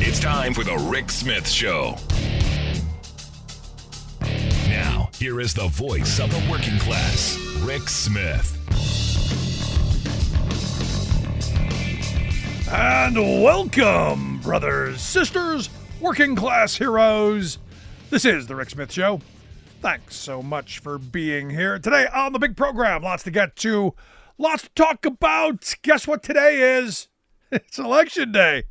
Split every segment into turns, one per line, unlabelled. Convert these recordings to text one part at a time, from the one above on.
It's time for the Rick Smith Show. Now, here is the voice of the working class, Rick Smith.
And welcome, brothers, sisters, working class heroes. This is the Rick Smith Show. Thanks so much for being here. Today on the big program, lots to get to, lots to talk about. Guess what today is? It's election day.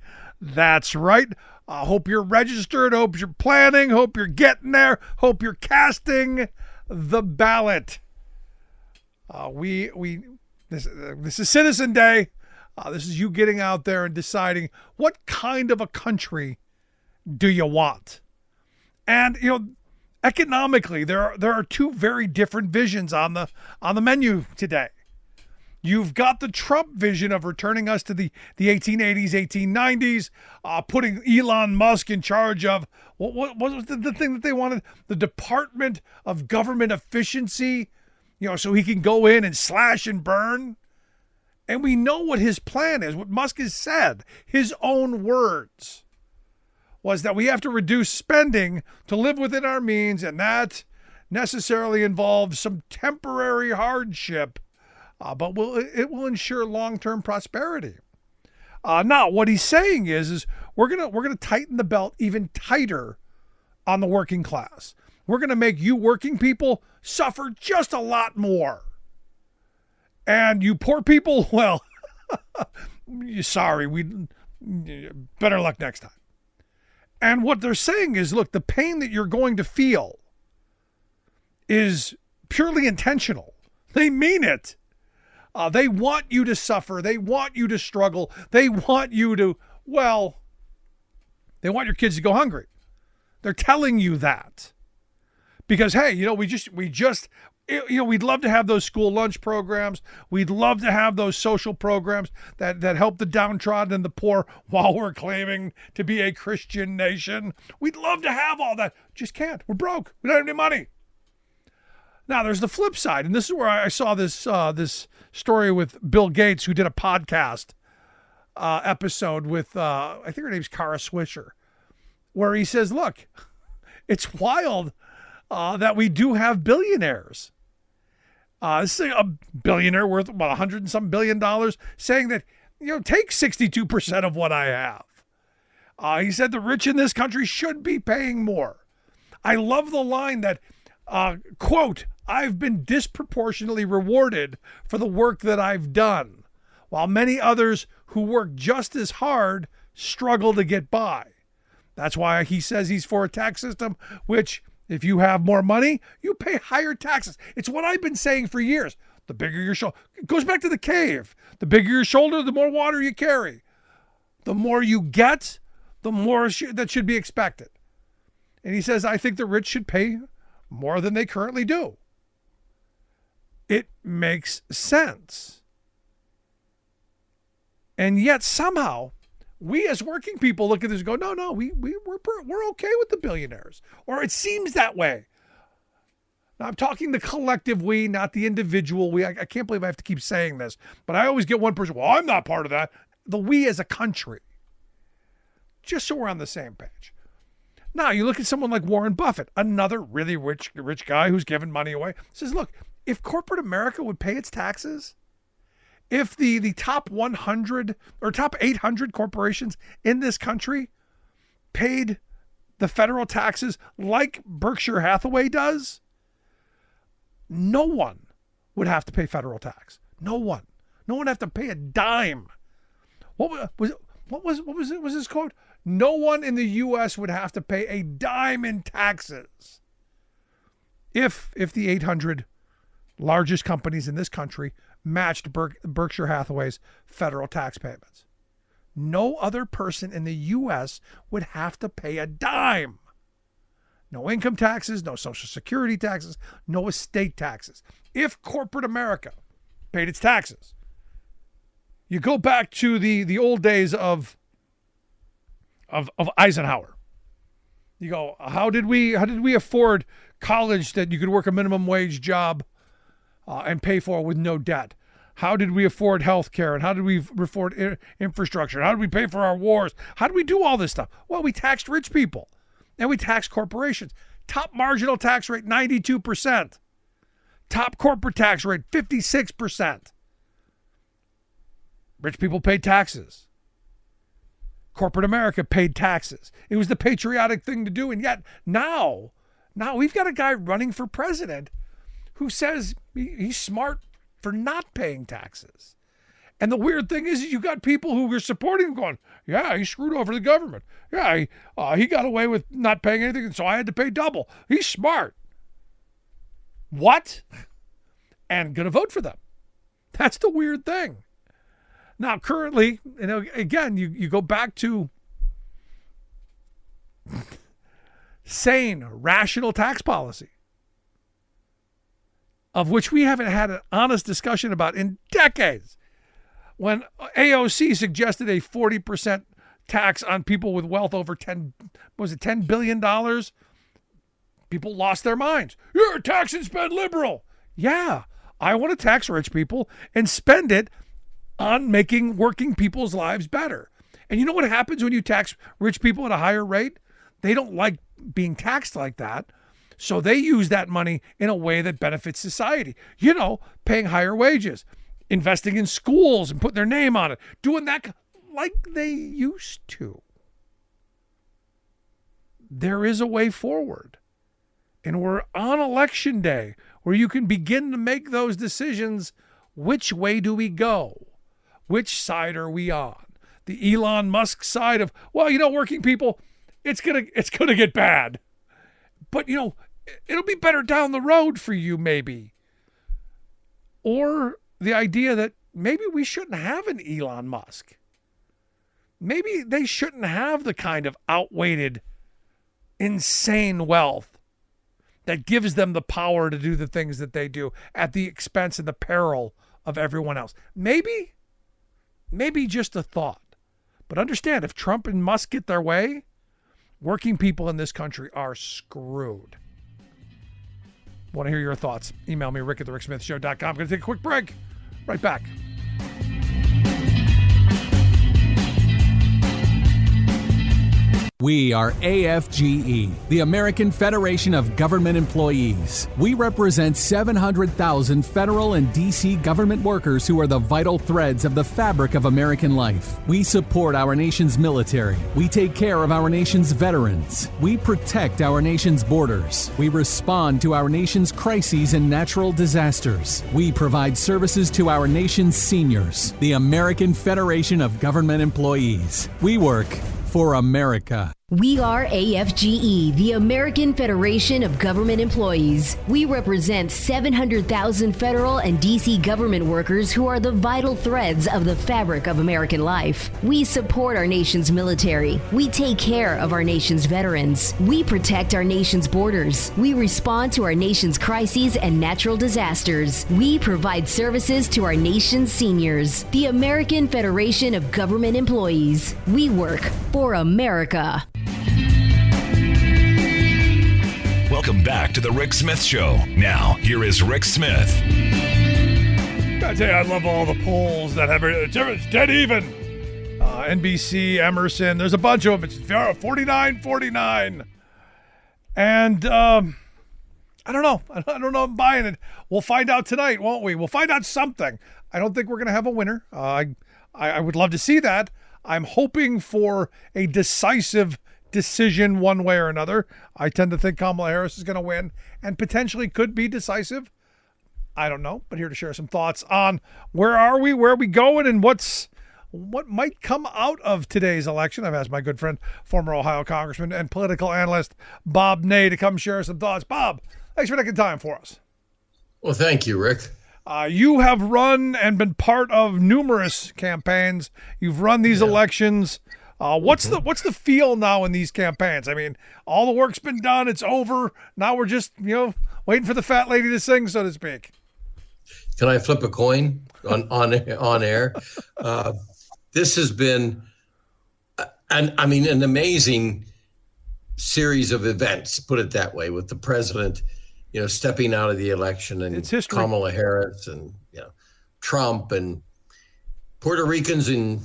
That's right. I hope you're registered, hope you're planning, hope you're getting there, hope you're casting the ballot. This is Citizen Day. This is you getting out there and deciding what kind of a country do you want. And, economically, there are two very different visions on the menu today. You've got the Trump vision of returning us to the 1880s, 1890s, putting Elon Musk in charge of, what was the thing that they wanted? The Department of Government Efficiency, so he can go in and slash and burn. And we know what his plan is, what Musk has said, his own words, was that we have to reduce spending to live within our means, and that necessarily involves some temporary hardship, but it will ensure long-term prosperity. Now, what he's saying is we're gonna tighten the belt even tighter on the working class. We're gonna make you working people suffer just a lot more, and you poor people, well, sorry, better luck next time. And what they're saying is, look, the pain that you're going to feel is purely intentional. They mean it. They want you to suffer. They want you to struggle. They want you to, they want your kids to go hungry. They're telling you that. Because, hey, we'd love to have those school lunch programs. We'd love to have those social programs that help the downtrodden and the poor while we're claiming to be a Christian nation. We'd love to have all that. Just can't. We're broke. We don't have any money. Now, there's the flip side, and this is where I saw this story with Bill Gates, who did a podcast episode with, I think her name's Kara Swisher, where he says, look, it's wild that we do have billionaires. This is a billionaire worth about $100 and some billion saying that, take 62% of what I have. He said the rich in this country should be paying more. I love the line that, quote, I've been disproportionately rewarded for the work that I've done, while many others who work just as hard struggle to get by. That's why he says he's for a tax system which, if you have more money, you pay higher taxes. It's what I've been saying for years. The bigger your shoulder, it goes back to the cave. The bigger your shoulder, the more water you carry. The more you get, the more that should be expected. And he says, I think the rich should pay more than they currently do. It makes sense. And yet somehow, we as working people look at this and go, no, we're okay with the billionaires. Or it seems that way. Now, I'm talking the collective we, not the individual we. I can't believe I have to keep saying this, but I always get one person, well, I'm not part of that. The we as a country. Just so we're on the same page. Now, you look at someone like Warren Buffett, another really rich guy who's giving money away, says, look, if corporate America would pay its taxes, if the top 100 or top 800 corporations in this country paid the federal taxes like Berkshire Hathaway does, no one would have to pay federal tax. No one would have to pay a dime. What was his quote? No one in the U.S. would have to pay a dime in taxes if the 800 largest companies in this country matched Berkshire Hathaway's federal tax payments. No other person in the U.S. would have to pay a dime. No income taxes, no social security taxes, no estate taxes. If corporate America paid its taxes, you go back to the old days of Eisenhower. You go, how did we afford college that you could work a minimum wage job and pay for with no debt? how did we afford health care, and how did we afford infrastructure, and how did we pay for our wars? How did we do all this stuff? Well, we taxed rich people, and we taxed corporations. Top marginal tax rate, 92%. Top corporate tax rate, 56%. Rich people paid taxes. Corporate America paid taxes. It was the patriotic thing to do, and yet now we've got a guy running for president who says he's smart for not paying taxes. And the weird thing is you got people who were supporting him going, yeah, he screwed over the government. Yeah, he got away with not paying anything, so I had to pay double. He's smart. What? And going to vote for them. That's the weird thing. Now, currently, again, you go back to sane, rational tax policy, of which we haven't had an honest discussion about in decades. When AOC suggested a 40% tax on people with wealth over $10 billion, people lost their minds. You're a tax and spend liberal. Yeah, I want to tax rich people and spend it on making working people's lives better. And you know what happens when you tax rich people at a higher rate? They don't like being taxed like that. So they use that money in a way that benefits society. Paying higher wages, investing in schools and putting their name on it, doing that like they used to. There is a way forward. And we're on election day where you can begin to make those decisions. Which way do we go? Which side are we on? The Elon Musk side of, working people, it's gonna get bad. But, it'll be better down the road for you, maybe. Or the idea that maybe we shouldn't have an Elon Musk. Maybe they shouldn't have the kind of outweighed, insane wealth that gives them the power to do the things that they do at the expense and the peril of everyone else. Maybe just a thought. But understand, if Trump and Musk get their way, working people in this country are screwed. Want to hear your thoughts? Email me, rick@thericksmithshow.com. I'm going to take a quick break. Right back.
We are AFGE, the American Federation of Government Employees. We represent 700,000 federal and D.C. government workers who are the vital threads of the fabric of American life. We support our nation's military. We take care of our nation's veterans. We protect our nation's borders. We respond to our nation's crises and natural disasters. We provide services to our nation's seniors. The American Federation of Government Employees. We work for America.
We are AFGE, the American Federation of Government Employees. We represent 700,000 federal and D.C. government workers who are the vital threads of the fabric of American life. We support our nation's military. We take care of our nation's veterans. We protect our nation's borders. We respond to our nation's crises and natural disasters. We provide services to our nation's seniors. The American Federation of Government Employees. We work for America.
Welcome back to the Rick Smith Show. Now, here is Rick Smith.
I tell you, I love all the polls that have it's dead even. NBC, Emerson, there's a bunch of them. It's 49-49. And I don't know. I don't know. I'm buying it. We'll find out tonight, won't we? We'll find out something. I don't think we're going to have a winner. I would love to see that. I'm hoping for a decisive decision one way or another. I tend to think Kamala Harris is going to win and potentially could be decisive. I don't know, but here to share some thoughts on where are we going, and what might come out of today's election. I've asked my good friend, former Ohio Congressman and political analyst Bob Ney to come share some thoughts. Bob, thanks for taking time for us.
Well, thank you, Rick.
You have run and been part of numerous campaigns. You've run these elections. What's the feel now in these campaigns? I mean, all the work's been done. It's over. Now we're just, waiting for the fat lady to sing, so to speak.
Can I flip a coin on air? This has been an amazing series of events, put it that way, with the president, stepping out of the election, and
it's history.
Kamala Harris, and Trump and Puerto Ricans and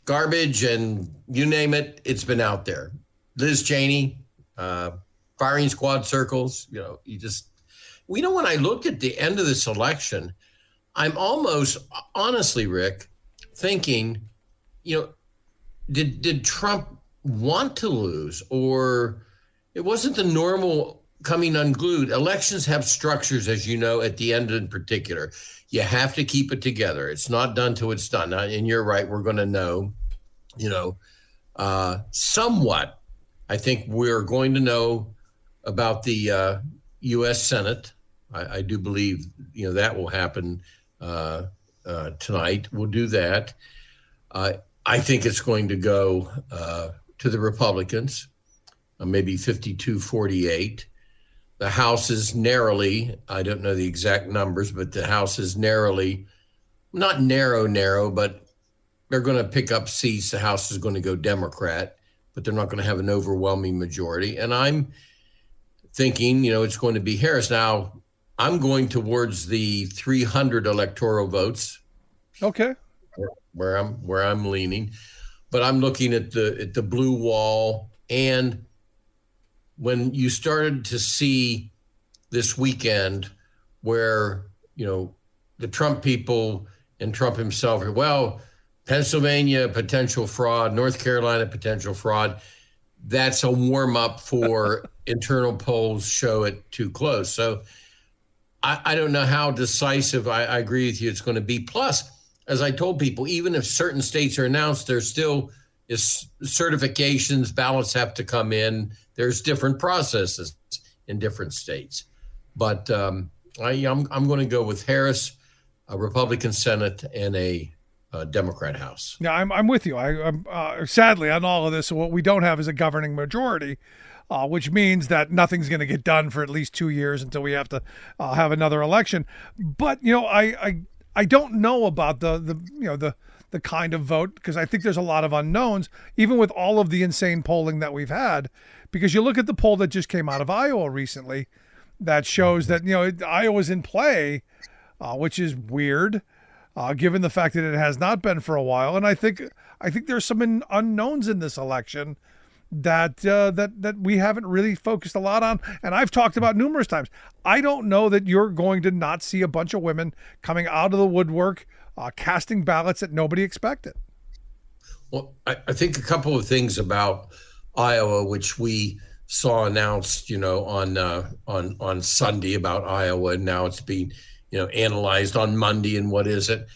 garbage and you name it, it's been out there. Liz Cheney, firing squad circles, when I look at the end of this election, I'm almost, honestly, Rick, thinking, did Trump want to lose, or it wasn't the normal coming unglued? Elections have structures, as you know, at the end in particular. You have to keep it together. It's not done till it's done. And you're right, we're going to know, somewhat. I think we're going to know about the U.S. Senate. I do believe, that will happen tonight. We'll do that. I think it's going to go to the Republicans, maybe 52-48. The House is narrowly, I don't know the exact numbers, but the House is narrowly, not narrow, but they're going to pick up seats. The House is going to go Democrat, but they're not going to have an overwhelming majority. And I'm thinking, it's going to be Harris. Now, I'm going towards the 300 electoral votes.
Okay.
Where I'm leaning, but I'm looking at the blue wall. And when you started to see this weekend where, the Trump people and Trump himself, Pennsylvania, potential fraud, North Carolina, potential fraud, that's a warm up for internal polls show it too close. So I don't know how decisive I agree with you it's going to be. Plus, as I told people, even if certain states are announced, there still is certifications, ballots have to come in. There's different processes in different states. But I'm going to go with Harris, a Republican Senate, and a Democrat House.
Yeah, I'm with you. I'm sadly on all of this. What we don't have is a governing majority, which means that nothing's going to get done for at least 2 years until we have to have another election. But I don't know about the kind of vote, because I think there's a lot of unknowns, even with all of the insane polling that we've had. Because you look at the poll that just came out of Iowa recently, that shows that Iowa's in play, which is weird, given the fact that it has not been for a while. And I think there's some unknowns in this election that we haven't really focused a lot on. And I've talked about numerous times. I don't know that you're going to not see a bunch of women coming out of the woodwork, casting ballots that nobody expected.
Well, I think a couple of things about Iowa, which we saw announced, on Sunday about Iowa, and now it's being, analyzed on Monday. And what is it?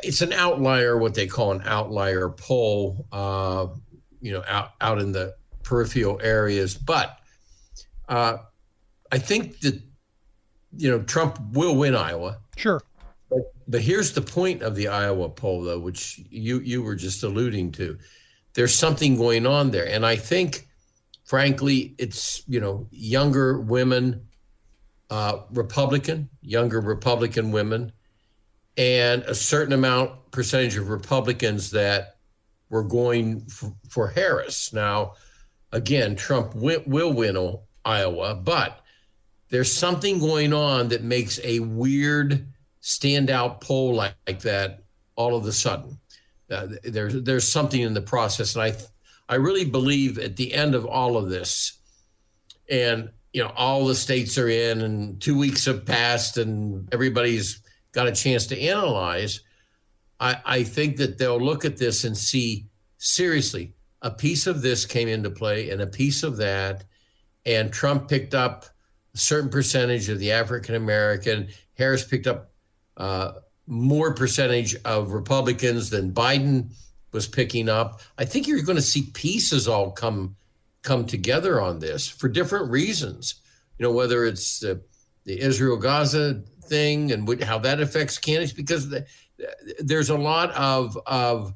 It's an outlier, what they call an outlier poll, out in the peripheral areas. But I think that, Trump will win Iowa.
Sure.
But here's the point of the Iowa poll, though, which you were just alluding to. There's something going on there. And I think, frankly, it's, younger women, younger Republican women, and a certain percentage of Republicans that were going for Harris. Now, again, Trump will win Iowa, but there's something going on that makes a weird standout poll like that all of a sudden. There's something in the process. And I really believe at the end of all of this, and, all the states are in and 2 weeks have passed and everybody's got a chance to analyze, I think that they'll look at this and see, seriously, a piece of this came into play and a piece of that, and Trump picked up a certain percentage of the African-American. Harris picked up more percentage of Republicans than Biden was picking up. I think you're going to see pieces all come together on this for different reasons. Whether it's the Israel-Gaza thing and how that affects candidates, because there's a lot of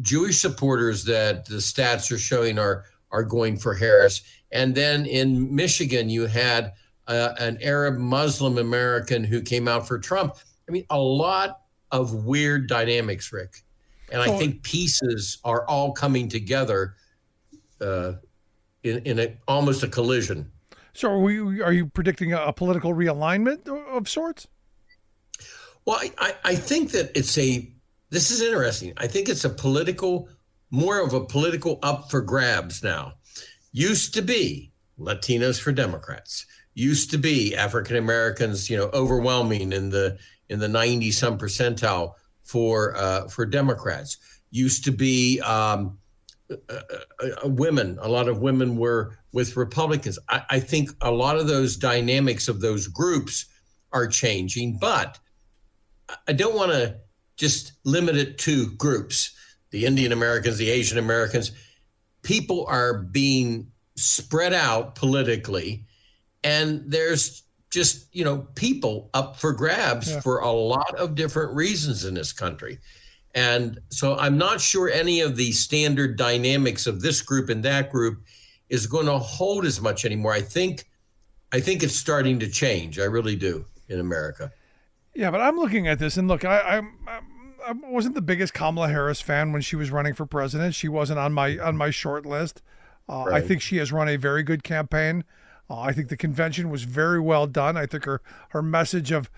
Jewish supporters that the stats are showing are going for Harris. And then in Michigan, you had an Arab Muslim American who came out for Trump. I mean, a lot of weird dynamics, Rick. And I think pieces are all coming together in almost a collision.
So are you predicting a political realignment of sorts?
Well, I think that this is interesting. I think it's more of a political up for grabs now. Used to be Latinos for Democrats. Used to be African Americans, overwhelming in the 90-some percentile for Democrats. Used to be women. A lot of women were with Republicans. I think a lot of those dynamics of those groups are changing, but I don't want to just limit it to groups. The Indian Americans, the Asian Americans, people are being spread out politically, and there's just, people up for grabs for a lot of different reasons in this country. And so I'm not sure any of the standard dynamics of this group and that group is going to hold as much anymore. I think it's starting to change. I really do, in America.
Yeah, but I'm looking at this, and look, I wasn't the biggest Kamala Harris fan when she was running for president. She wasn't on my short list.
Right.
I think she has run a very good campaign. I think the convention was very well done. I think her message of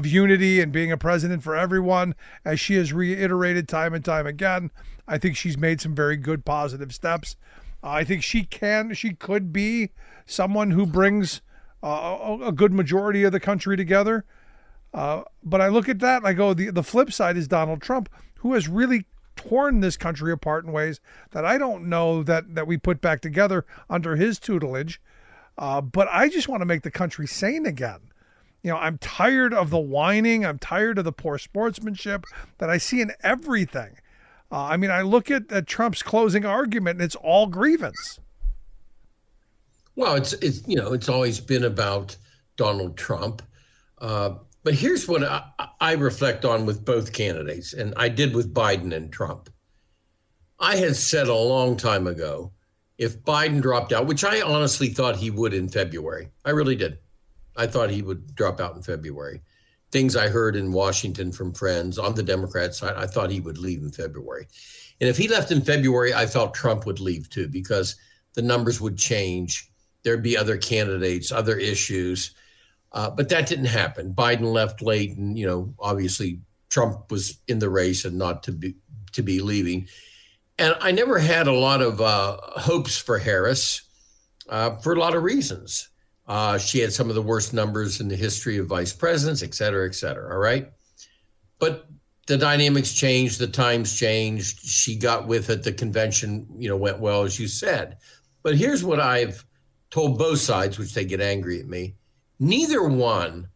unity and being a president for everyone, as she has reiterated time and time again, I think she's made some very good positive steps. I think she could be someone who brings a good majority of the country together. But I look at that and I go, the flip side is Donald Trump, who has really torn this country apart in ways that I don't know that we put back together under his tutelage. But I just want to make the country sane again. I'm tired of the whining. I'm tired of the poor sportsmanship that I see in everything. I look at Trump's closing argument, and it's all grievance.
Well, it's always been about Donald Trump. But here's what I reflect on with both candidates, and I did with Biden and Trump. I had said a long time ago, if Biden dropped out, which I honestly thought he would in February, I really did. I thought he would drop out in February. Things I heard in Washington from friends on the Democrat side, I thought he would leave in February. And if he left in February, I felt Trump would leave too, because the numbers would change. There'd be other candidates, other issues. But that didn't happen. Biden left late, and obviously Trump was in the race and not to be leaving. And I never had a lot of hopes for Harris for a lot of reasons. She had some of the worst numbers in the history of vice presidents, et cetera, et cetera. All right. But the dynamics changed. The times changed. She got with it. The convention, went well, as you said. But here's what I've told both sides, which they get angry at me. Neither one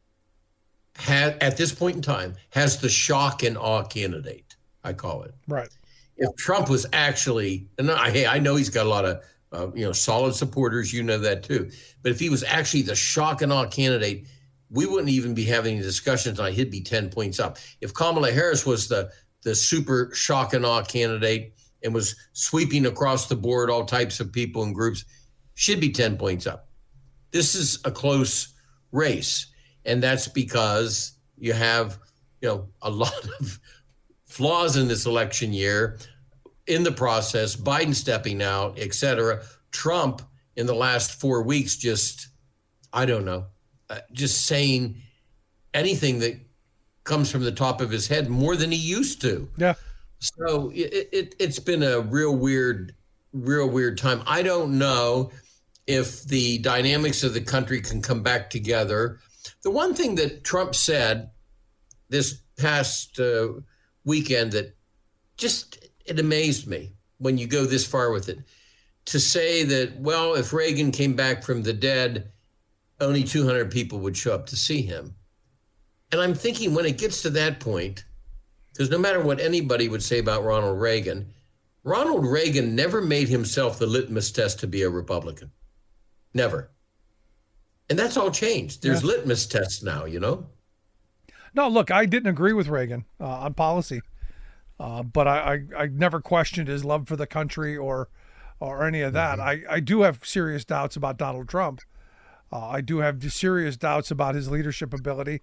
at this point in time has the shock and awe candidate, I call it.
Right.
If Trump was actually, and I know he's got a lot of solid supporters, that too. But if he was actually the shock and awe candidate, we wouldn't even be having any discussions tonight. He'd be 10 points up. If Kamala Harris was the super shock and awe candidate and was sweeping across the board all types of people and groups, she'd be 10 points up. This is a close race, and that's because you have a lot of flaws in this election year in the process, Biden stepping out, et cetera. Trump in the last 4 weeks just saying anything that comes from the top of his head more than he used to.
Yeah.
So it's been a real weird time. I don't know if the dynamics of the country can come back together. The one thing that Trump said this past weekend that it amazed me when you go this far with it, to say that, well, if Reagan came back from the dead, only 200 people would show up to see him. And I'm thinking, when it gets to that point, because no matter what anybody would say about Ronald Reagan never made himself the litmus test to be a Republican. Never. And that's all changed. There's litmus tests now,
No, look, I didn't agree with Reagan on policy, but I never questioned his love for the country or any of that. Mm-hmm. I do have serious doubts about Donald Trump. I do have serious doubts about his leadership ability.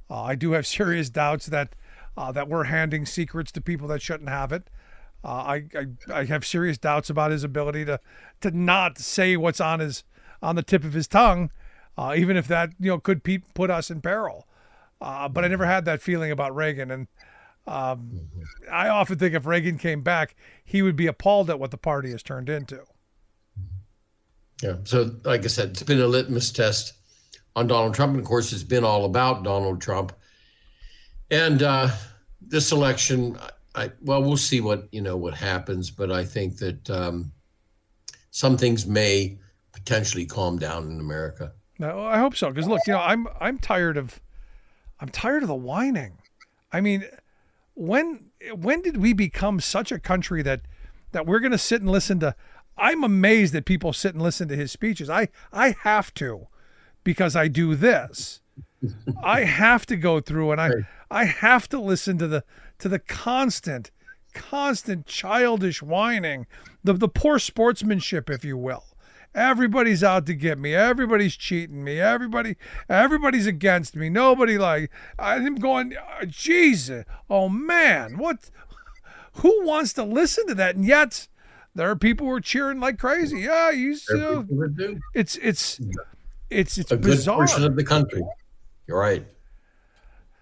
I do have serious doubts that we're handing secrets to people that shouldn't have it. I have serious doubts about his ability to not say what's on the tip of his tongue, even if that could put us in peril. but I never had that feeling about Reagan. And I often think if Reagan came back, he would be appalled at what the party has turned into.
Yeah. So, like I said, it's been a litmus test on Donald Trump. And of course, it's been all about Donald Trump. And this election, we'll see what happens. But I think that some things may potentially calm down in America.
No, I hope so. Because look, I'm tired of the whining. I mean, when did we become such a country that we're going to sit and listen to? I'm amazed that people sit and listen to his speeches. I have to, because I do this. I have to go through and I have to listen to the constant childish whining, the poor sportsmanship, if you will. Everybody's out to get me. Everybody's cheating me. Everybody's against me. Nobody I'm going, Jesus, oh man, who wants to listen to that? And yet there are people who are cheering like crazy. Yeah, it's
a
bizarre.
Good portion of the country. You're right.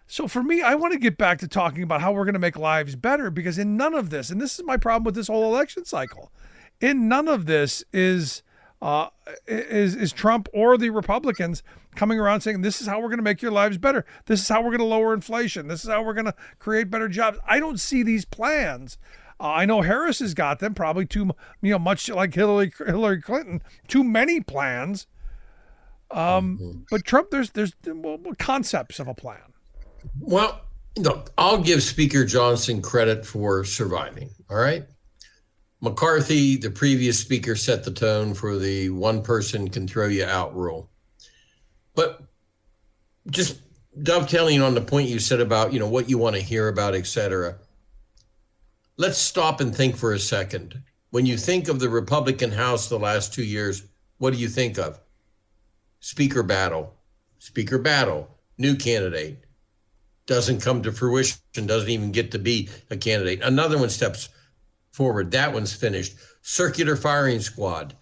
So for me, I want to get back to talking about how we're going to make lives better, because in none of this, and this is my problem with this whole election cycle, in none of this is Trump or the Republicans coming around saying, this is how we're going to make your lives better. This is how we're going to lower inflation. This is how we're going to create better jobs. I don't see these plans. I know Harris has got them, probably too, much like Hillary Clinton, too many plans. But Trump, there's concepts of a plan.
Well, look, I'll give Speaker Johnson credit for surviving. All right. McCarthy, the previous speaker, set the tone for the one person can throw you out rule. But just dovetailing on the point you said about, what you want to hear about, et cetera. Let's stop and think for a second. When you think of the Republican House the last 2 years, what do you think of? Speaker battle, new candidate, doesn't come to fruition, doesn't even get to be a candidate. Another one steps forward. That one's finished. Circular firing squad.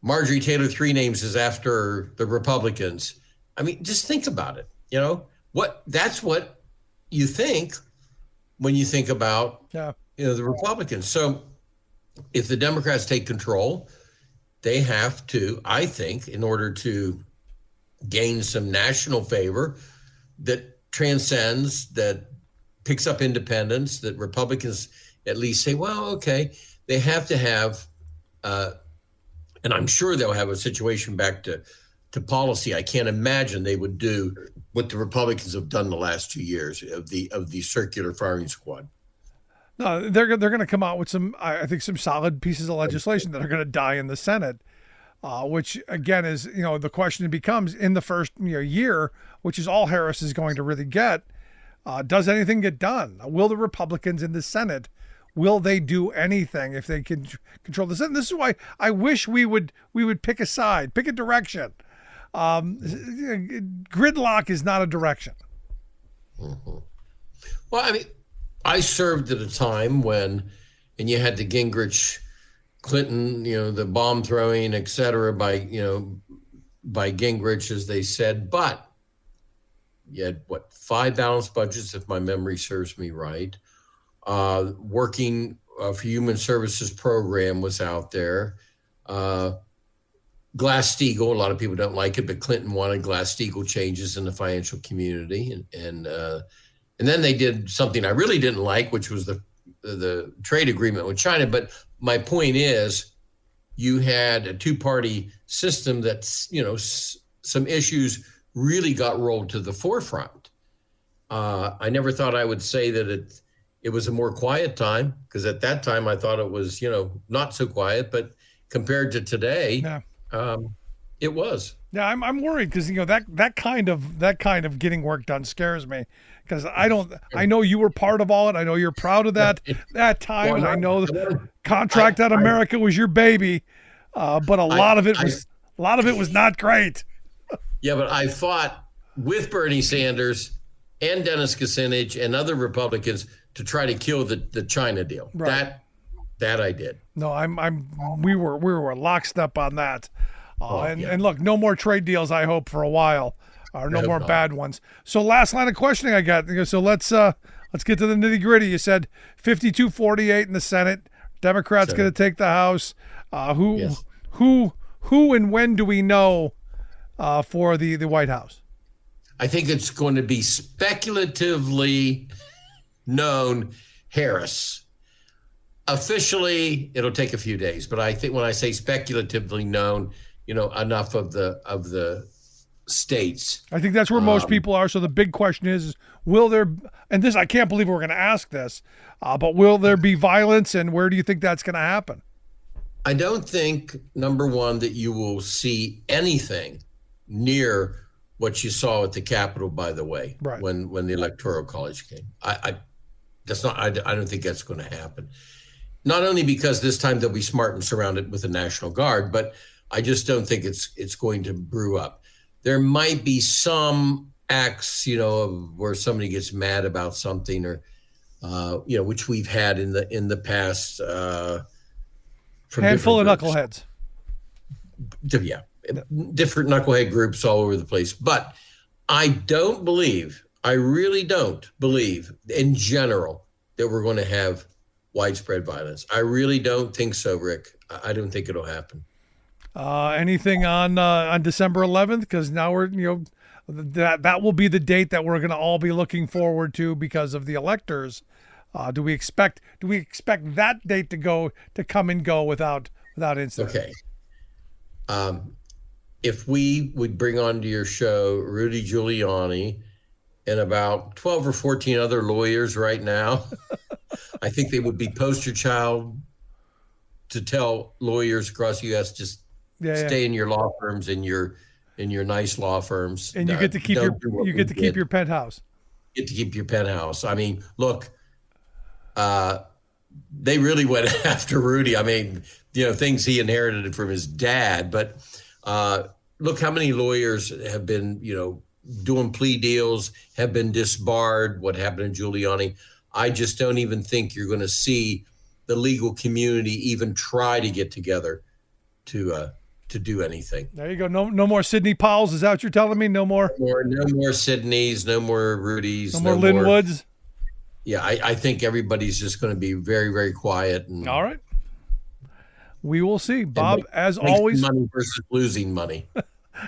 Marjorie Taylor, 3 names is after the Republicans. I mean, just think about it. That's what you think when you think about the Republicans. So if the Democrats take control, they have to, I think, in order to gain some national favor that transcends, that picks up independence, that Republicans at least say, well, okay, they have to have, and I'm sure they'll have a situation back to policy. I can't imagine they would do what the Republicans have done the last 2 years of the circular firing squad.
No, they're going to come out with some solid pieces of legislation that are going to die in the Senate, which again is, the question becomes in the first year, which is all Harris is going to really get. Does anything get done? Will the Republicans in the Senate, will they do anything if they can control the Senate? This is why I wish we would pick a side, pick a direction. Gridlock is not a direction.
Mm-hmm. Well, I mean, I served at a time and you had the Gingrich, Clinton, the bomb throwing, et cetera, by Gingrich, as they said. But you had 5 balanced budgets, if my memory serves me right. Working for Human Services program was out there. Glass-Steagall, a lot of people don't like it, but Clinton wanted Glass-Steagall changes in the financial community, and then they did something I really didn't like, which was the trade agreement with China. But my point is, you had a 2-party system that some issues really got rolled to the forefront. I never thought I would say that it was a more quiet time, because at that time I thought it was not so quiet, but compared to today, it was.
Yeah, I'm worried because that kind of getting work done scares me, because I know you were part of all it. I know you're proud of that time, and I know the Contract Out America was your baby, but a lot of it was not great.
Yeah, but I fought with Bernie Sanders and Dennis Kucinich and other Republicans to try to kill the China deal. Right. That I did.
No, we were lockstep on that. And look, no more trade deals, I hope, for a while. or no more bad ones. So last line of questioning I got. So let's get to the nitty gritty. You said 52-48 in the Senate. Democrats going to take the House. Who and when do we know for the White House?
I think it's going to be speculatively known Harris. Officially, it'll take a few days, but I think when I say speculatively known, enough of the states.
I think that's where most people are. So the big question is, will there, and this, I can't believe we're going to ask this, but will there be violence, and where do you think that's going to happen?
I don't think, number one, that you will see anything near what you saw at the Capitol, by the way,
right,
when the Electoral College came. I don't think that's going to happen. Not only because this time they'll be smart and surrounded with the National Guard, but I just don't think it's going to brew up. There might be some acts, where somebody gets mad about something, or which we've had in the past.
Handful of knuckleheads.
Yeah, different knucklehead groups all over the place. But I really don't believe in general that we're going to have widespread violence. I really don't think so, Rick. I don't think it'll happen.
Anything on December 11th? Because now we're, that will be the date that we're going to all be looking forward to because of the electors. Do we expect that date to come and go without incident?
Okay. If we would bring onto your show Rudy Giuliani and about 12 or 14 other lawyers right now, I think they would be poster child to tell lawyers across the U.S. just stay in your law firms and your nice law firms,
and you get to keep your penthouse.
Get to keep your penthouse. I mean, look, they really went after Rudy. I mean, things he inherited from his dad, but look how many lawyers have been, doing plea deals, have been disbarred. What happened to Giuliani? I just don't even think you're going to see the legal community even try to get together to do anything.
There you go. No more Sidney Powells. Is that what you're telling me? No more
Sidneys, no more Rudys,
no more Linwoods.
Yeah, I think everybody's just going to be very, very quiet. And,
all right. We will see. Bob, as always.
Money versus losing money.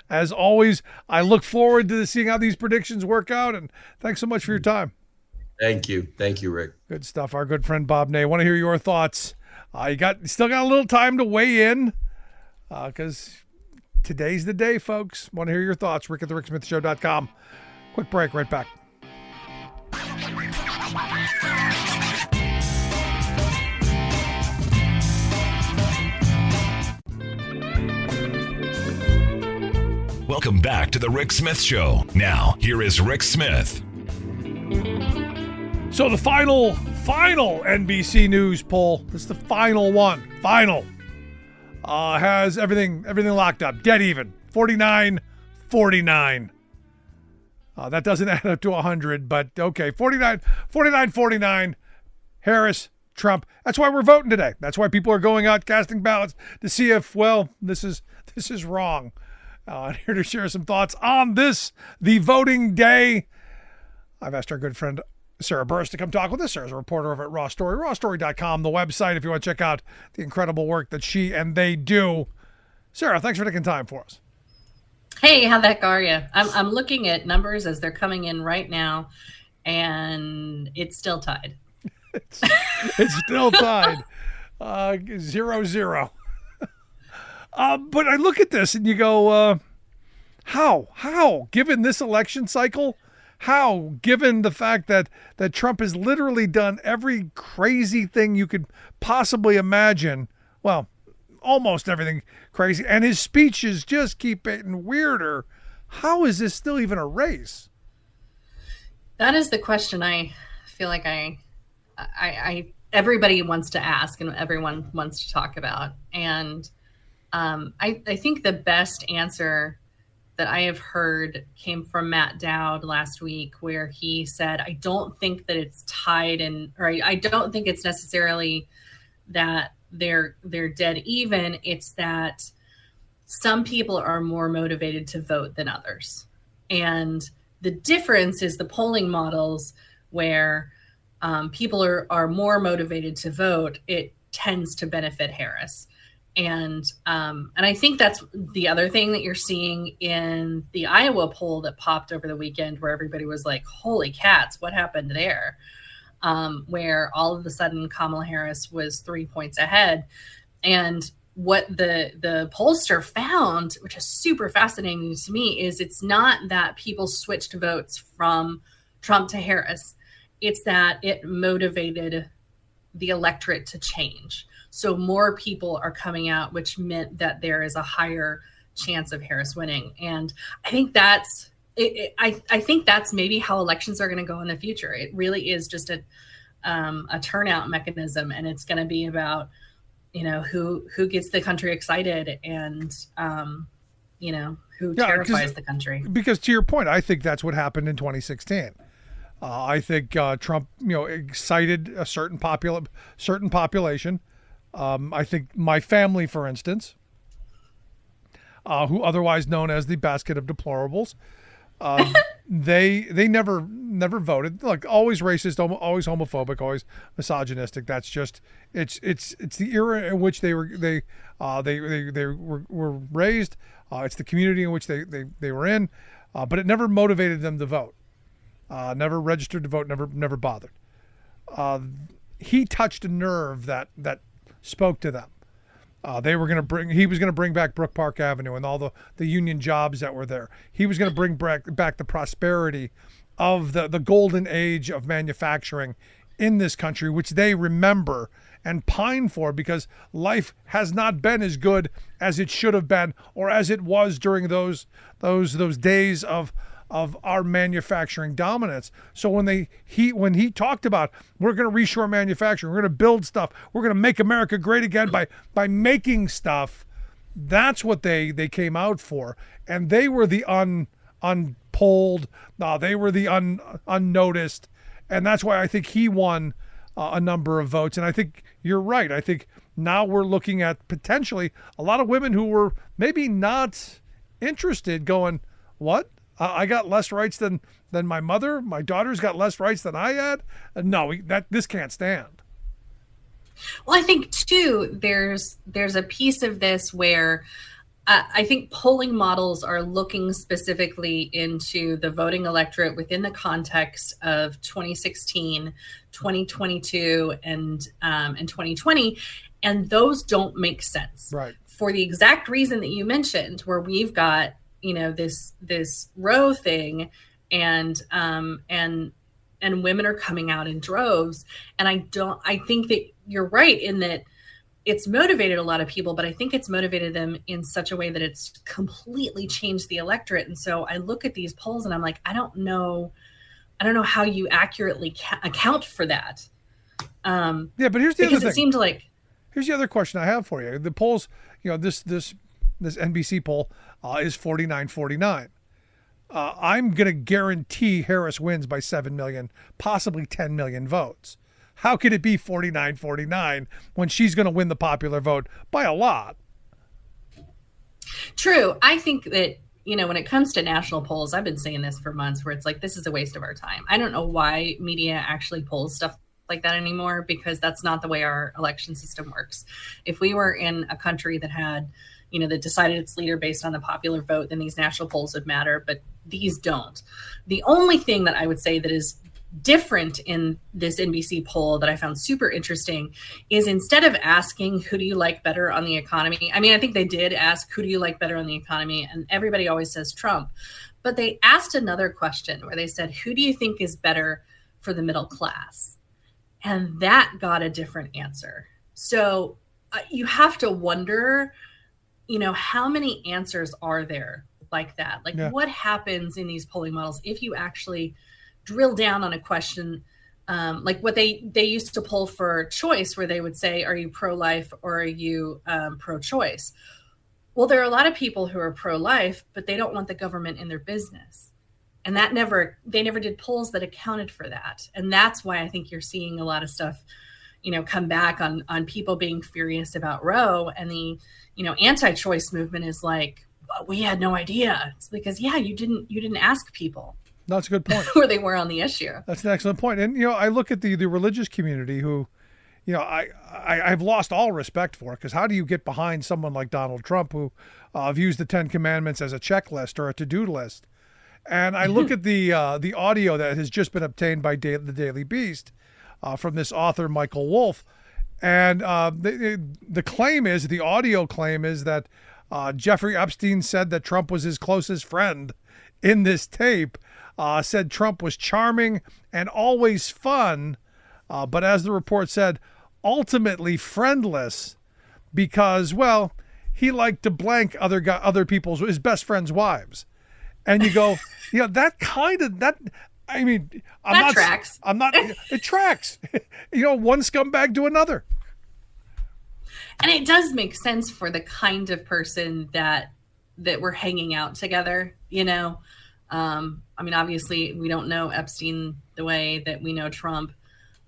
As always, I look forward to seeing how these predictions work out, and thanks so much for your time.
Thank you. Thank you, Rick.
Good stuff. Our good friend Bob Ney. Want to hear your thoughts. You still got a little time to weigh in because today's the day, folks. Want to hear your thoughts. Rick at thericksmithshow.com. Quick break. Right back.
Welcome back to the Rick Smith Show. Now, here is Rick Smith.
So the final NBC News poll, this is the final one, has everything locked up, dead even, 49-49. That doesn't add up to 100, but okay, 49-49, Harris, Trump. That's why we're voting today. That's why people are going out casting ballots to see if, this is wrong. Here to share some thoughts on this, the voting day. I've asked our good friend Sarah Burris to come talk with us. Sarah's a reporter over at Raw Story, rawstory.com, the website, if you want to check out the incredible work that she and they do. Sarah, thanks for taking time for us.
Hey, how the heck are you? I'm looking at numbers as they're coming in right now, and it's still tied.
It's still tied. 0-0. But I look at this and you go, how, given this election cycle, how, given the fact that Trump has literally done every crazy thing you could possibly imagine, well, almost everything crazy, and his speeches just keep getting weirder, how is this still even a race?
That is the question I feel like I everybody wants to ask and everyone wants to talk about. And I think the best answer that I have heard came from Matt Dowd last week, where he said, I don't think that it's tied in, or I don't think it's necessarily that they're dead even. It's that some people are more motivated to vote than others. And the difference is the polling models where people are more motivated to vote. It tends to benefit Harris. And I think that's the other thing that you're seeing in the Iowa poll that popped over the weekend, where everybody was like, holy cats, what happened there? Where all of a sudden Kamala Harris was 3 points ahead. And what the pollster found, which is super fascinating to me, is it's not that people switched votes from Trump to Harris. It's that it motivated the electorate to change. So more people are coming out, which meant that there is a higher chance of Harris winning. And I think that's I think that's maybe how elections are going to go in the future. It really is just a turnout mechanism, and it's going to be about, who gets the country excited and who terrifies the country. Because
to your point, I think that's what happened in 2016. I think Trump, excited a certain population. I think my family, for instance, who otherwise known as the basket of deplorables, they never voted. Like, always racist, always homophobic, always misogynistic. That's just it's the era in which they were raised. It's the community in which they were in, but it never motivated them to vote. Never registered to vote. Never bothered. He touched a nerve that spoke to them. He was going to bring back Brook Park Avenue and all the union jobs that were there. He was going to bring back the prosperity of the golden age of manufacturing in this country, which they remember and pine for, because life has not been as good as it should have been, or as it was during those days of our manufacturing dominance. So when he talked about, we're going to reshore manufacturing, we're going to build stuff, we're going to make America great again by making stuff, that's what they came out for. And they were the unpolled, they were the unnoticed, and that's why I think he won a number of votes. And I think you're right. I think now we're looking at potentially a lot of women who were maybe not interested going, what? I got less rights than my mother. My daughter's got less rights than I had. No, this can't stand.
Well, I think too, there's a piece of this where I think polling models are looking specifically into the voting electorate within the context of 2016, 2022, and 2020, and those don't make sense.
Right.
For the exact reason that you mentioned, where we've got this Roe thing, and women are coming out in droves. And I think that you're right in that it's motivated a lot of people, but I think it's motivated them in such a way that it's completely changed the electorate. And so I look at these polls and I'm like, I don't know how you accurately account for that.
Yeah, but here's the other thing.
It seemed like,
here's the other question I have for you. The polls, this NBC poll is 49-49. I'm going to guarantee Harris wins by 7 million, possibly 10 million votes. How could it be 49-49 when she's going to win the popular vote by a lot?
True. I think that, when it comes to national polls, I've been saying this for months, where it's like, this is a waste of our time. I don't know why media actually polls stuff like that anymore, because that's not the way our election system works. If we were in a country that had, that decided its leader based on the popular vote, then these national polls would matter, but these don't. The only thing that I would say that is different in this NBC poll that I found super interesting is, instead of asking who do you like better on the economy, I think they did ask who do you like better on the economy, and everybody always says Trump, but they asked another question where they said, who do you think is better for the middle class? And that got a different answer. So you have to wonder, how many answers are there like that? Like, what happens in these polling models if you actually drill down on a question, like what they used to poll for choice, where they would say, are you pro-life or are you pro-choice? Well, there are a lot of people who are pro-life, but they don't want the government in their business. And they never did polls that accounted for that. And that's why I think you're seeing a lot of stuff, come back on people being furious about Roe, and the, anti-choice movement is like, we had no idea. It's because, you didn't ask people.
That's a good point.
Where they were on the issue.
That's an excellent point. And, I look at the religious community who, I've lost all respect for, because how do you get behind someone like Donald Trump who views the 10 Commandments as a checklist or a to-do list? And I look at the audio that has just been obtained by the Daily Beast from this author, Michael Wolff. And the claim is, the audio claim is that Jeffrey Epstein said that Trump was his closest friend in this tape, said Trump was charming and always fun, but as the report said, ultimately friendless because, well, he liked to blank other people's, his best friend's wives. And you go, that tracks. It tracks. One scumbag to another.
And it does make sense for the kind of person that we're hanging out together, obviously we don't know Epstein the way that we know Trump.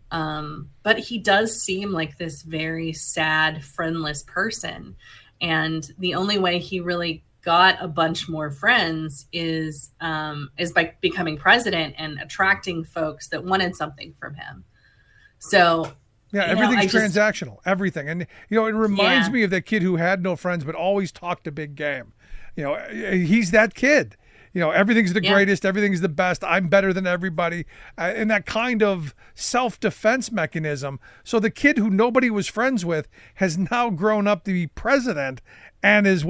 But he does seem like this very sad, friendless person. And the only way he really got a bunch more friends is by becoming president and attracting folks that wanted something from him. So
everything's transactional, everything. And, it reminds me of that kid who had no friends, but always talked a big game. He's that kid. Everything's the greatest, everything's the best. I'm better than everybody. And that kind of self-defense mechanism. So the kid who nobody was friends with has now grown up to be president and is,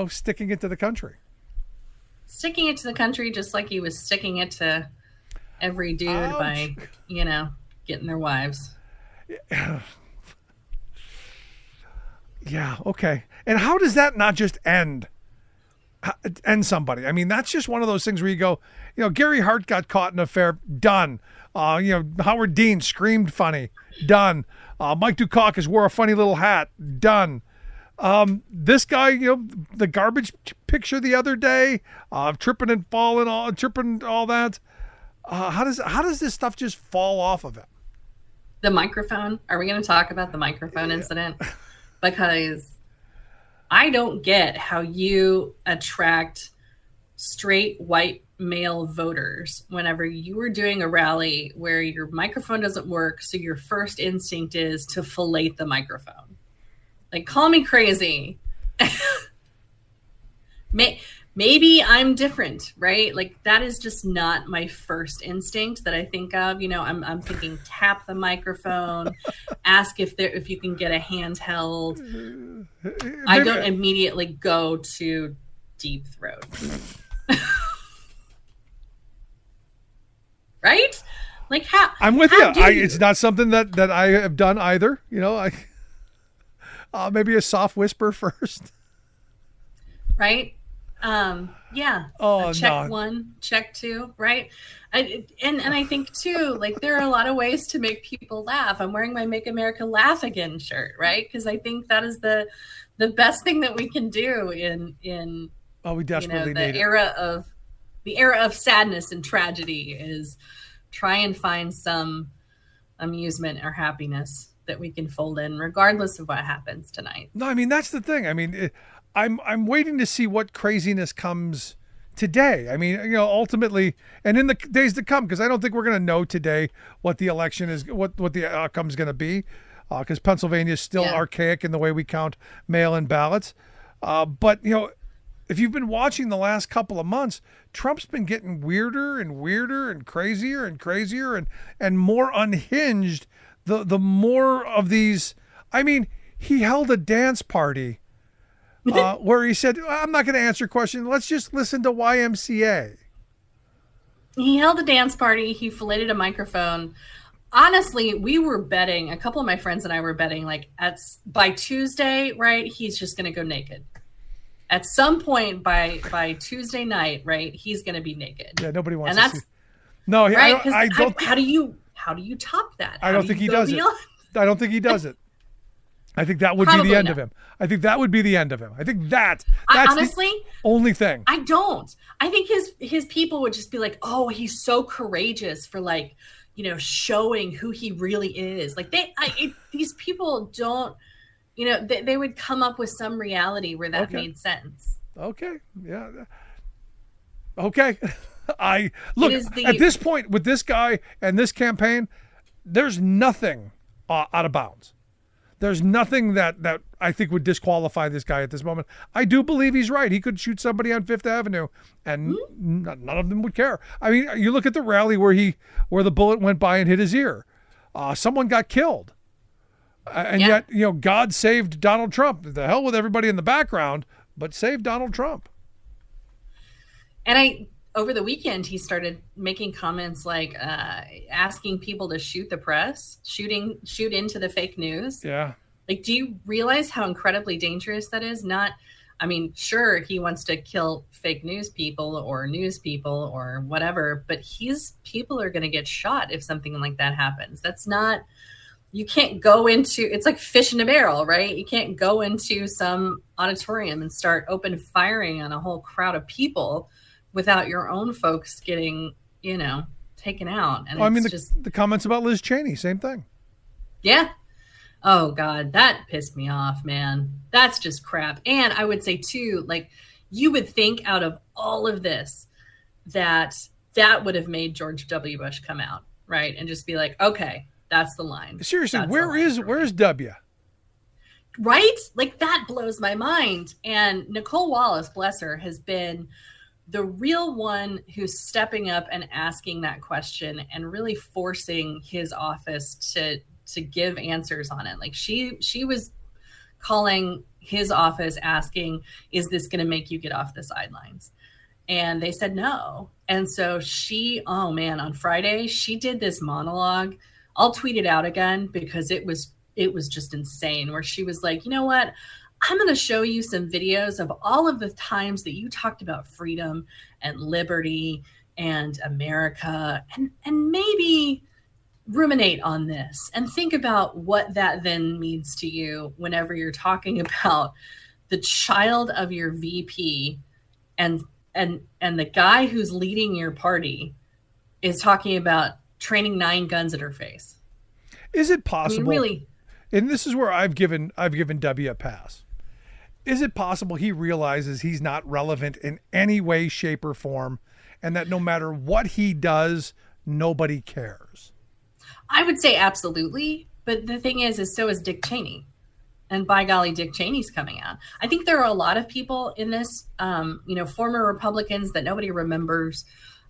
sticking it to the country.
Sticking it to the country just like he was sticking it to every dude by, getting their wives.
Yeah, okay. And how does that not just end somebody? I mean, that's just one of those things where you go, Gary Hart got caught in an affair, done. Howard Dean screamed funny, done. Mike Dukakis wore a funny little hat, done. This guy, the garbage picture the other day, tripping and falling, all that. How does this stuff just fall off of it?
The microphone. Are we going to talk about the microphone incident? Because I don't get how you attract straight white male voters whenever you are doing a rally where your microphone doesn't work. So your first instinct is to fillet the microphone. Like, call me crazy. Maybe I'm different, right? Like, that is just not my first instinct that I think of. I'm thinking tap the microphone, ask if you can get a handheld. I don't immediately go to deep throat. Right? Like, how?
I'm with you. It's not something that I have done either. Maybe a soft whisper first.
Right? Yeah.
Oh,
check 1, check 2, right? And I think too, like, there are a lot of ways to make people laugh. I'm wearing my Make America Laugh Again shirt, right? Because I think that is the best thing that we can do in
we desperately need
the era of sadness and tragedy is try and find some amusement or happiness that we can fold in regardless of what happens tonight.
No, I mean, that's the thing. I mean, I'm waiting to see what craziness comes today. I mean, ultimately, and in the days to come, because I don't think we're going to know today what the election is, what the outcome is going to be, because Pennsylvania is still archaic in the way we count mail-in ballots. But, if you've been watching the last couple of months, Trump's been getting weirder and weirder and crazier and more unhinged. The more of these, I mean, he held a dance party where he said, I'm not going to answer questions. Let's just listen to YMCA.
He held a dance party. He filleted a microphone. Honestly, we were betting, a couple of my friends and I were betting, like, by Tuesday, right, he's just going to go naked. At some point by Tuesday night, right, he's going to be naked.
Yeah, nobody wants
to
see. No,
right?
I don't.
How do you top that?
I don't think he does it. I don't think he does it. I think that would be the end of him. I think that would be the end of him. I think that's
honestly
the only thing.
I don't. I think his people would just be like, oh, he's so courageous for, like, showing who he really is. Like, these people don't, they would come up with some reality where that made sense.
Okay. Yeah. Okay. I look at this point with this guy and this campaign, there's nothing out of bounds. There's nothing that I think would disqualify this guy at this moment. I do believe he's right. He could shoot somebody on Fifth Avenue and none of them would care. I mean, you look at the rally where the bullet went by and hit his ear. Someone got killed. And yet, God saved Donald Trump. The hell with everybody in the background, but saved Donald Trump.
And over the weekend, he started making comments like asking people to shoot the press, shoot into the fake news.
Yeah.
Like, do you realize how incredibly dangerous that is? Sure, he wants to kill fake news people or whatever, but people are going to get shot if something like that happens. You can't go into, it's like fish in a barrel, right? You can't go into some auditorium and start open firing on a whole crowd of people without your own folks getting, taken out. And
the comments about Liz Cheney, same thing.
Yeah. Oh God, that pissed me off, man. That's just crap. And I would say too, like, you would think out of all of this that would have made George W. Bush come out, right? And just be like, okay, that's the line.
Seriously, where's W?
Right? Like, that blows my mind. And Nicole Wallace, bless her, has been the real one who's stepping up and asking that question and really forcing his office to give answers on it. Like, she was calling his office asking, is this going to make you get off the sidelines? And they said no. And so on Friday, she did this monologue. I'll tweet it out again because it was just insane, where she was like, you know what? I'm going to show you some videos of all of the times that you talked about freedom and liberty and America, and maybe ruminate on this and think about what that then means to you whenever you're talking about the child of your VP and the guy who's leading your party is talking about training 9 guns at her face.
Is it possible?
I mean, really?
And this is where I've given W a pass. Is it possible he realizes he's not relevant in any way, shape, or form, and that no matter what he does, nobody cares?
I would say absolutely. But the thing is so is Dick Cheney. And by golly, Dick Cheney's coming out. I think there are a lot of people in this, former Republicans that nobody remembers,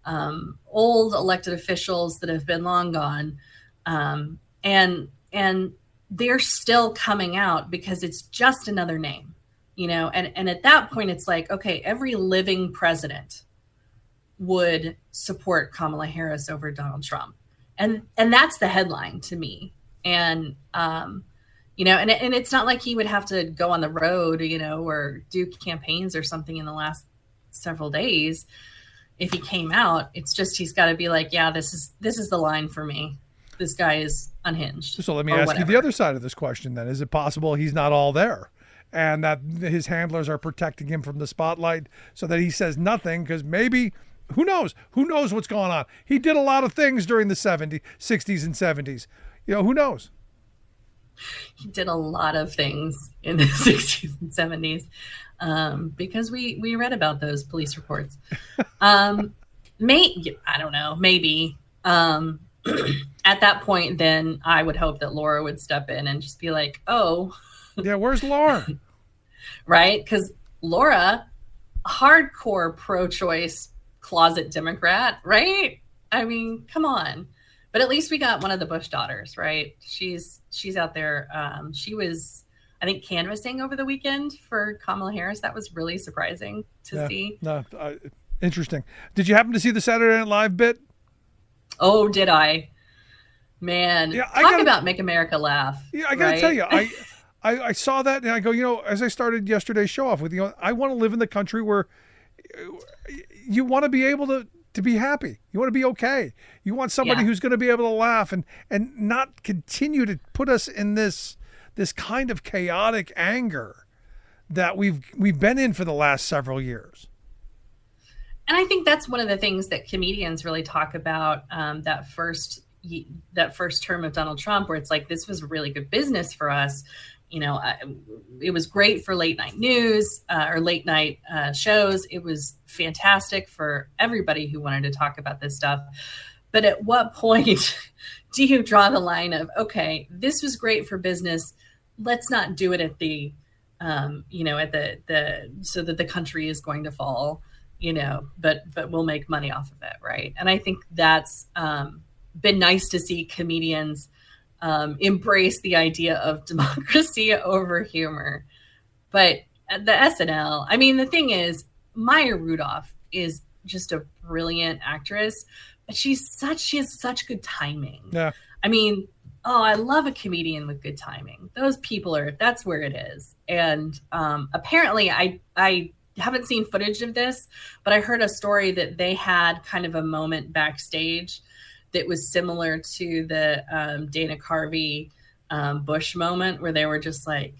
old elected officials that have been long gone. And they're still coming out because it's just another name, and at that point it's like, okay, every living president would support Kamala Harris over Donald Trump. And that's the headline to me. And, and it's not like he would have to go on the road, or do campaigns or something in the last several days. If he came out, it's just, he's got to be like, yeah, this is the line for me. This guy is unhinged.
So let me ask you the other side of this question then. Is it possible he's not all there and that his handlers are protecting him from the spotlight so that he says nothing? Because maybe, who knows what's going on? He did a lot of things during the 60s and 70s. Who knows?
He did a lot of things in the 60s and 70s because we read about those police reports. I don't know, maybe. At that point, then I would hope that Laura would step in and just be like, oh.
Yeah, where's Laura?
Right? Because Laura, hardcore pro-choice closet Democrat, right? I mean, come on. But at least we got one of the Bush daughters, right? She's out there. She was, I think, canvassing over the weekend for Kamala Harris. That was really surprising to see. No,
interesting. Did you happen to see the Saturday Night Live bit?
Oh, did I? Man, yeah, talk about make America laugh.
Yeah, I got to tell you, I saw that and I go, as I started yesterday's show off with, I want to live in the country where you want to be able to be happy. You want to be okay. You want somebody who's going to be able to laugh and not continue to put us in this kind of chaotic anger that we've been in for the last several years.
And I think that's one of the things that comedians really talk about, that first term of Donald Trump, where it's like, this was really good business for us it was great for late night news or late night shows. It was fantastic for everybody who wanted to talk about this stuff. But at what point do you draw the line of, okay, this was great for business. Let's not do it at the, so that the country is going to fall, but we'll make money off of it. Right. And I think that's been nice to see comedians embrace the idea of democracy over humor. But the SNL, I mean, the thing is, Maya Rudolph is just a brilliant actress, but she has such good timing.
Yeah.
I mean, I love a comedian with good timing. Those people that's where it is. And apparently I haven't seen footage of this, but I heard a story that they had kind of a moment backstage that was similar to the Dana Carvey Bush moment, where they were just like,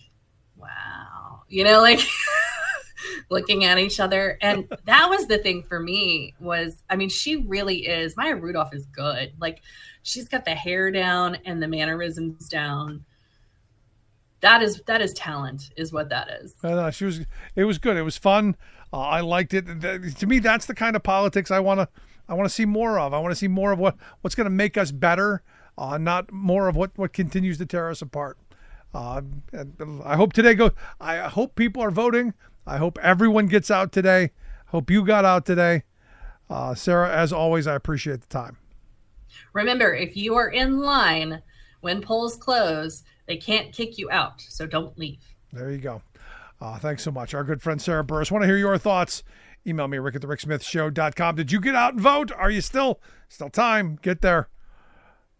wow, like looking at each other. And that was the thing for me was, I mean, she really is, Maya Rudolph is good. Like, she's got the hair down and the mannerisms down. That is talent, is what that is.
It was good. It was fun. I liked it. To me, that's the kind of politics I want to see more of. I want to see more of what's going to make us better, not more of what continues to tear us apart. And I hope today I hope people are voting. I hope everyone gets out today. Hope you got out today. Sarah, as always, I appreciate the time.
Remember, if you are in line when polls close, they can't kick you out, so don't leave.
There you go. Thanks so much. Our good friend Sarah Burris. Want to hear your thoughts? Email me, rick@thericksmithshow.com. Did you get out and vote? Are you still time? Get there.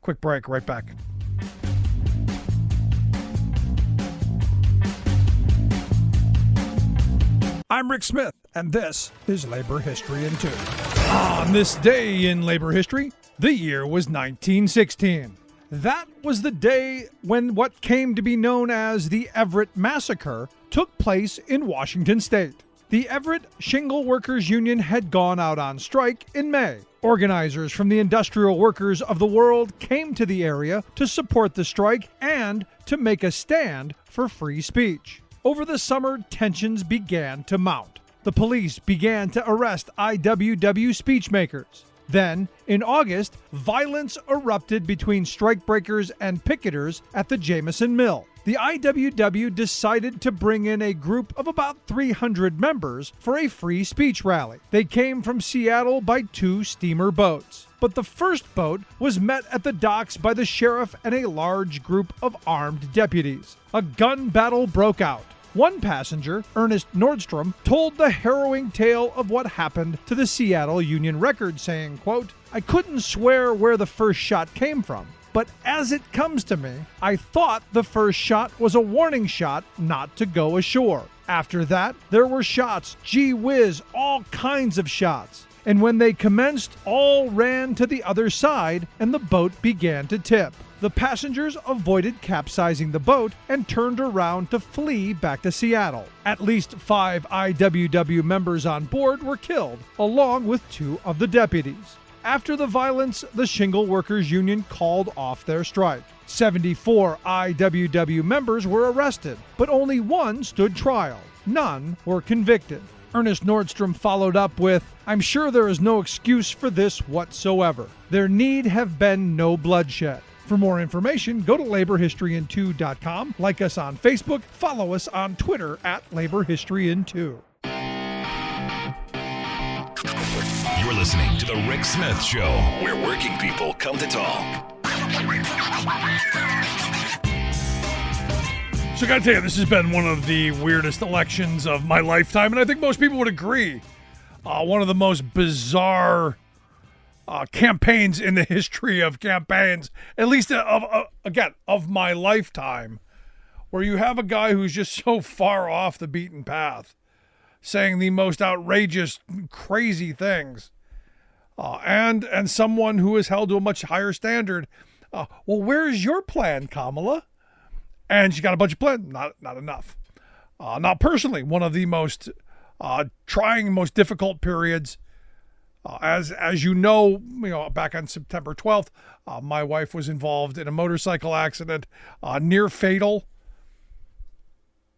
Quick break. Right back. I'm Rick Smith, and this is Labor History in 2. On this day in labor history, the year was 1916. That was the day when what came to be known as the Everett Massacre took place in Washington State. The Everett Shingle Workers Union had gone out on strike in May. Organizers from the industrial workers of the world came to the area to support the strike and to make a stand for free speech. Over the summer, tensions began to mount. The police began to arrest IWW speechmakers. Then, in August, violence erupted between strikebreakers and picketers at the Jameson Mill. The IWW decided to bring in a group of about 300 members for a free speech rally. They came from Seattle by 2 steamer boats. But the first boat was met at the docks by the sheriff and a large group of armed deputies. A gun battle broke out. One passenger, Ernest Nordstrom, told the harrowing tale of what happened to the Seattle Union Record, saying, quote, "I couldn't swear where the first shot came from, but as it comes to me, I thought the first shot was a warning shot not to go ashore. After that, there were shots, gee whiz, all kinds of shots. And when they commenced, all ran to the other side, and the boat began to tip. The passengers avoided capsizing the boat and turned around to flee back to Seattle. At least 5 IWW members on board were killed, along with 2 of the deputies. After the violence, the Shingle Workers Union called off their strike. 74 IWW members were arrested, but only 1 stood trial. None were convicted. Ernest Nordstrom followed up with, "I'm sure there is no excuse for this whatsoever. There need have been no bloodshed." For more information, go to laborhistoryin2.com, like us on Facebook, follow us on Twitter @laborhistoryin2.
You're listening to The Rick Smith Show, where working people come to talk.
So I gotta tell you, this has been one of the weirdest elections of my lifetime, and I think most people would agree. One of the most bizarre campaigns in the history of campaigns, at least of my lifetime, where you have a guy who's just so far off the beaten path, saying the most outrageous, crazy things, and someone who is held to a much higher standard. Well, where's your plan, Kamala? And she got a bunch of plans. Not enough. Now, personally, one of the most trying, most difficult periods. As you know, back on September 12th, my wife was involved in a motorcycle accident, near fatal.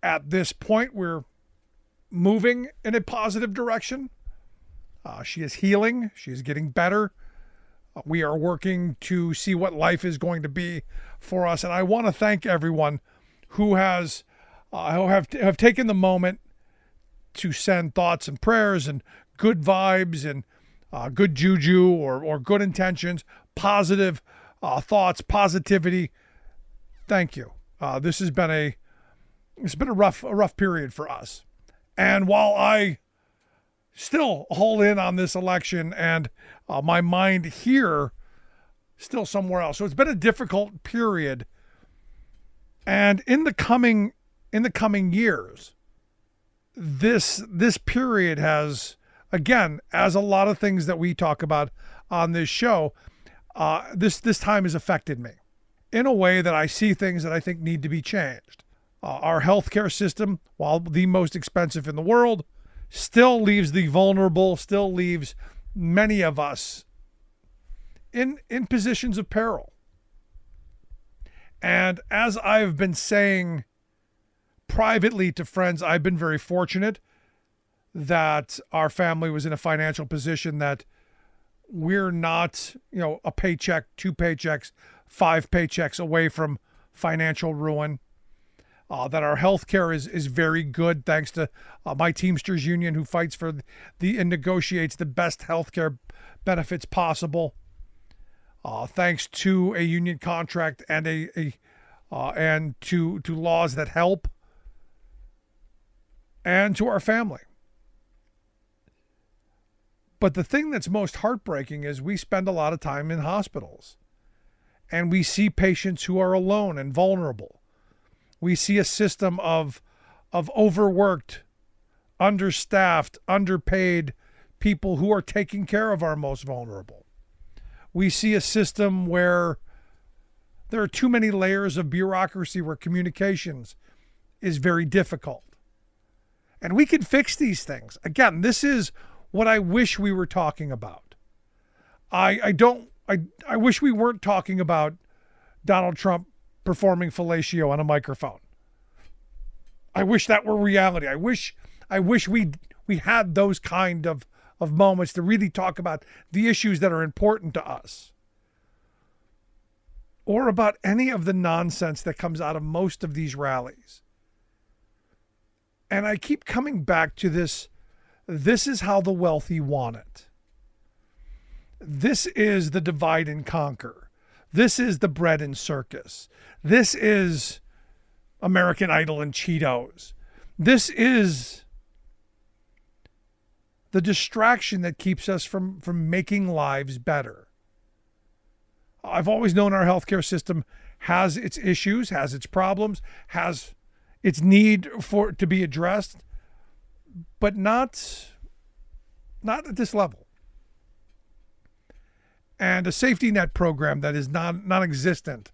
At this point, we're moving in a positive direction. She is healing. She is getting better. We are working to see what life is going to be for us. And I want to thank everyone who have taken the moment to send thoughts and prayers and good vibes and good juju or good intentions, positive thoughts, positivity. Thank you. This has been a rough period for us. And while I still hold in on this election and my mind here still somewhere else. So it's been a difficult period. And in the coming years, this period has, again, as a lot of things that we talk about on this show, this time has affected me in a way that I see things that I think need to be changed. Our healthcare system, while the most expensive in the world, still leaves the vulnerable, still leaves many of us in positions of peril. And as I've been saying privately to friends, I've been very fortunate that our family was in a financial position that we're not, a paycheck, 2 paychecks, 5 paychecks away from financial ruin. That our health care is very good, thanks to my Teamsters union, who fights for and negotiates the best health care benefits possible. Thanks to a union contract and and to laws that help, and to our family. But the thing that's most heartbreaking is we spend a lot of time in hospitals, and we see patients who are alone and vulnerable. We see a system of overworked, understaffed, underpaid people who are taking care of our most vulnerable. We see a system where there are too many layers of bureaucracy, where communications is very difficult. And we can fix these things. Again, this is what I wish we were talking about. I wish we weren't talking about Donald Trump performing fellatio on a microphone. I wish that were reality. I wish we had those kind of moments to really talk about the issues that are important to us, or about any of the nonsense that comes out of most of these rallies. And I keep coming back to this. This is how the wealthy want it. This is the divide and conquer. This is the bread and circus. This is American Idol and Cheetos. This is the distraction that keeps us from making lives better. I've always known our healthcare system has its issues, has its problems, has its need for it to be addressed, but not at this level. And a safety net program that is non-existent.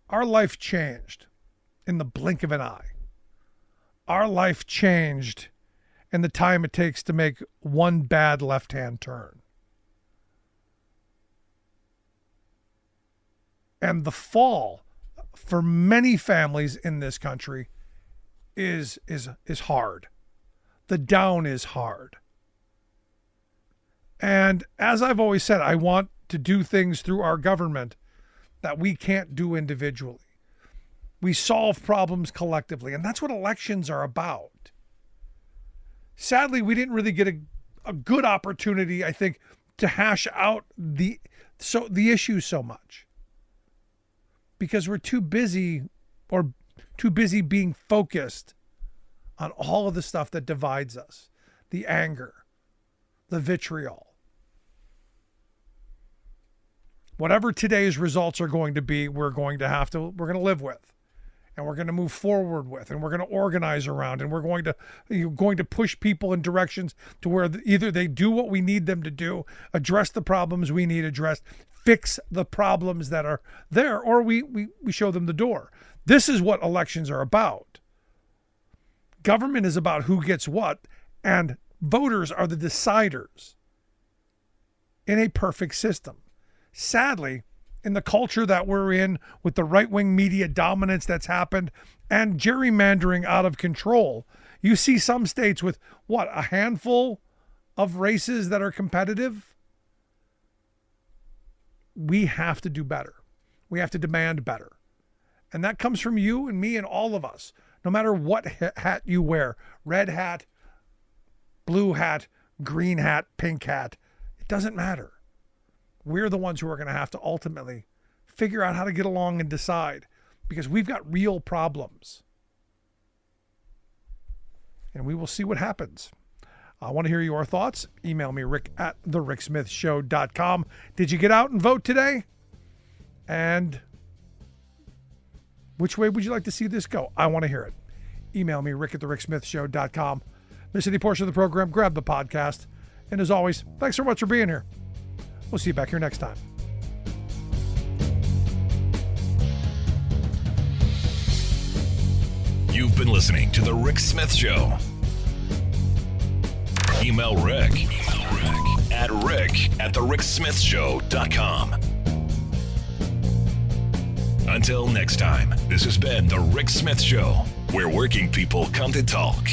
Our life changed in the blink of an eye. Our life changed in the time it takes to make one bad left-hand turn. And the fall for many families in this country is hard. The down is hard. And as I've always said, I want to do things through our government that we can't do individually. We solve problems collectively, and that's what elections are about. Sadly, we didn't really get a good opportunity, I think, to hash out the issues so much, because we're too busy being focused on all of the stuff that divides us, the anger, the vitriol. Whatever today's results are going to be, we're going to live with, and we're going to move forward with, and we're going to organize around, and we're going to push people in directions to where either they do what we need them to do, address the problems we need addressed, fix the problems that are there, or we show them the door. This is what elections are about. Government is about who gets what, and voters are the deciders in a perfect system. Sadly, in the culture that we're in with the right-wing media dominance that's happened and gerrymandering out of control. You see some states with, a handful of races that are competitive? We have to do better. We have to demand better. And that comes from you and me and all of us, no matter what hat you wear. Red hat, blue hat, green hat, pink hat. It doesn't matter. We're the ones who are going to have to ultimately figure out how to get along and decide, because we've got real problems. And we will see what happens. I want to hear your thoughts. Email me, rick@thericksmithshow.com. Did you get out and vote today? And which way would you like to see this go? I want to hear it. Email me, rick@thericksmithshow.com. Miss any portion of the program, grab the podcast. And as always, thanks so much for being here. We'll see you back here next time.
You've been listening to The Rick Smith Show. Email Rick at rick@thericksmithshow.com. Until next time, this has been The Rick Smith Show, where working people come to talk.